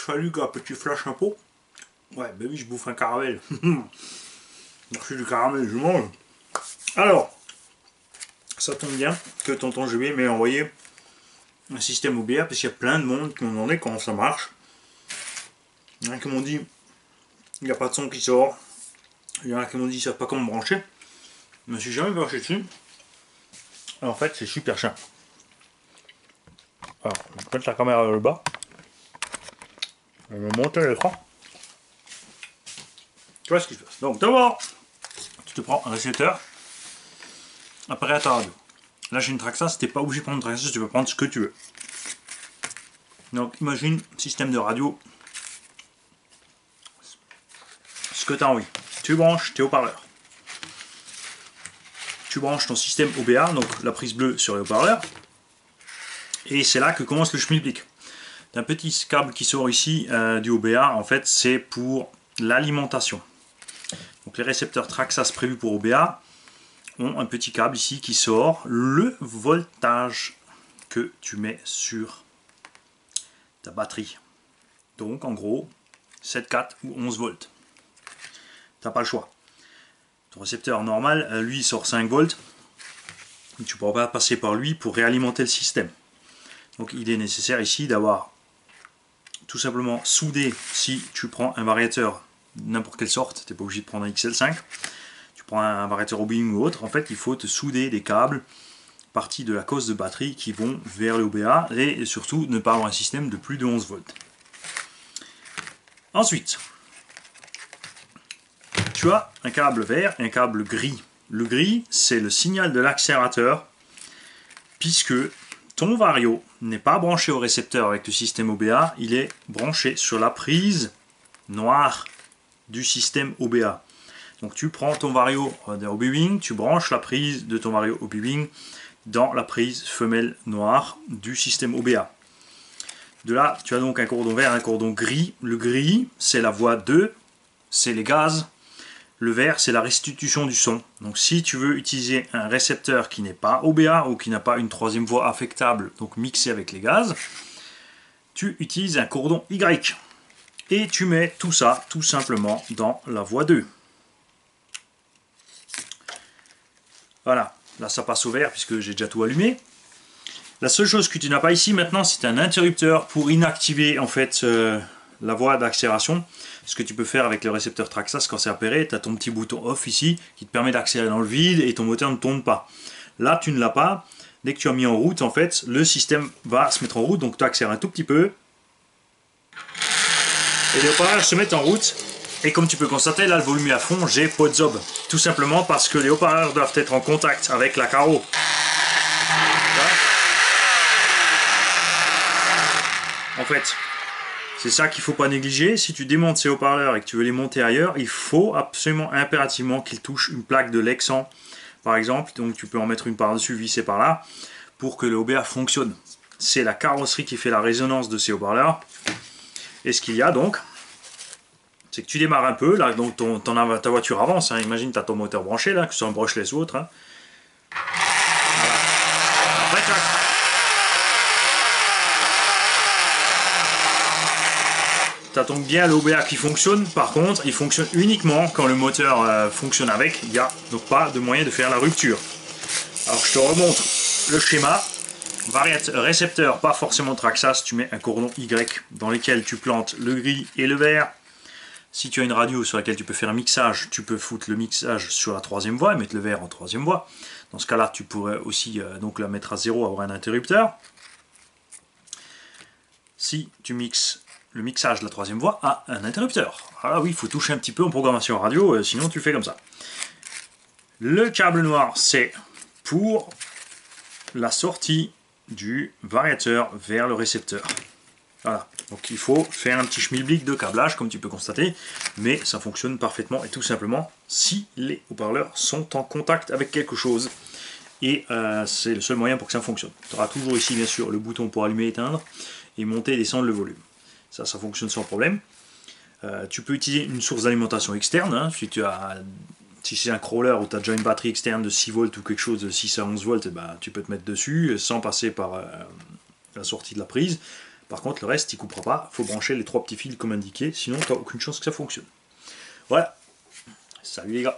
Salut gars, petit flash impôt. Ouais, bah oui, je bouffe un caramel. Merci du caramel, je mange. Alors, ça tombe bien que tonton Julie m'ait envoyé un système OBA parce qu'il y a plein de monde qui m'ont demandé comment ça marche. Il y en a qui m'ont dit il n'y a pas de son qui sort. Il y en a qui m'ont dit ils ne savent pas comment brancher. Je me suis jamais branché dessus. En fait, c'est super simple. Alors, je vais mettre la caméra vers le bas. Je vais monter l'écran. Tu vois ce qui se passe. Donc, d'abord, tu te prends un récepteur. Après, à ta radio. Là, j'ai une Traxxas. Tu n'es pas obligé de prendre une Traxxas, tu peux prendre ce que tu veux. Donc, imagine, système de radio. Ce que tu as envie. Tu branches tes haut-parleurs. Tu branches ton système OBA, donc la prise bleue sur les haut-parleurs. Et c'est là que commence le schmilblick. Un petit câble qui sort ici du OBA, en fait, c'est pour l'alimentation. Donc les récepteurs Traxxas prévus pour OBA ont un petit câble ici qui sort le voltage que tu mets sur ta batterie. Donc en gros, 7, 4 ou 11 volts. Tu n'as pas le choix. Ton récepteur normal, lui, il sort 5 volts. Tu ne pourras pas passer par lui pour réalimenter le système. Donc il est nécessaire ici d'avoir tout simplement soudé, si tu prends un variateur n'importe quelle sorte, tu n'es pas obligé de prendre un XL5, tu prends un variateur Obing ou autre, en fait il faut te souder des câbles partis de la cause de batterie qui vont vers le OBA et surtout ne pas avoir un système de plus de 11 volts. Ensuite, tu as un câble vert et un câble gris. Le gris, c'est le signal de l'accélérateur puisque ton vario n'est pas branché au récepteur avec le système OBA, il est branché sur la prise noire du système OBA. Donc tu prends ton vario OB-Wing, tu branches la prise de ton vario OB-Wing dans la prise femelle noire du système OBA. De là, tu as donc un cordon vert et un cordon gris. Le gris, c'est la voie 2, c'est les gaz. Le vert, c'est la restitution du son. Donc si tu veux utiliser un récepteur qui n'est pas OBA ou qui n'a pas une troisième voie affectable, donc mixée avec les gaz, tu utilises un cordon Y. Et tu mets tout ça tout simplement dans la voie 2. Voilà, là ça passe au vert puisque j'ai déjà tout allumé. La seule chose que tu n'as pas ici maintenant, c'est un interrupteur pour inactiver en fait la voie d'accélération. Ce que tu peux faire avec le récepteur Traxxas quand c'est appairé, tu as ton petit bouton off ici qui te permet d'accélérer dans le vide et ton moteur ne tourne pas. Là tu ne l'as pas. Dès que tu as mis en route, en fait, le système va se mettre en route, donc tu accélères un tout petit peu. Et les haut-parleurs se mettent en route. Et comme tu peux constater, là le volume est à fond, j'ai pas de zob. Tout simplement parce que les haut-parleurs doivent être en contact avec la carreau. En fait, c'est ça qu'il ne faut pas négliger. Si tu démontes ces haut-parleurs et que tu veux les monter ailleurs, il faut absolument, impérativement qu'ils touchent une plaque de Lexan, par exemple. Donc tu peux en mettre une par-dessus, visser par là, pour que le OBA fonctionne. C'est la carrosserie qui fait la résonance de ces haut-parleurs. Et ce qu'il y a donc, c'est que tu démarres un peu, là, donc ta voiture avance, hein. Imagine tu as ton moteur branché, là, que ce soit un brushless ou autre. Hein. Voilà. Après, tac. Tu as donc bien l'OBA qui fonctionne, par contre, il fonctionne uniquement quand le moteur fonctionne avec, il n'y a donc pas de moyen de faire la rupture. Alors je te remontre le schéma. Récepteur, pas forcément Traxxas, tu mets un cordon Y dans lequel tu plantes le gris et le vert. Si tu as une radio sur laquelle tu peux faire un mixage, tu peux foutre le mixage sur la troisième voie et mettre le vert en troisième voie. Dans ce cas-là, tu pourrais aussi donc la mettre à 0, avoir un interrupteur. Si tu mixes le mixage de la troisième voie à un interrupteur. Ah oui, il faut toucher un petit peu en programmation radio, sinon tu fais comme ça. Le câble noir, c'est pour la sortie du variateur vers le récepteur. Voilà, donc il faut faire un petit schmilblick de câblage comme tu peux constater, mais ça fonctionne parfaitement et tout simplement si les haut-parleurs sont en contact avec quelque chose. Et c'est le seul moyen pour que ça fonctionne. Tu auras toujours ici bien sûr le bouton pour allumer et éteindre et monter et descendre le volume. Ça fonctionne sans problème. Tu peux utiliser une source d'alimentation externe, hein, si c'est un crawler où tu as déjà une batterie externe de 6 volts ou quelque chose de 6 à 11 volts, tu peux te mettre dessus sans passer par la sortie de la prise. Par contre, le reste, il coupera pas. Il faut brancher les 3 petits fils comme indiqué, sinon tu n'as aucune chance que ça fonctionne. Voilà. Salut les gars.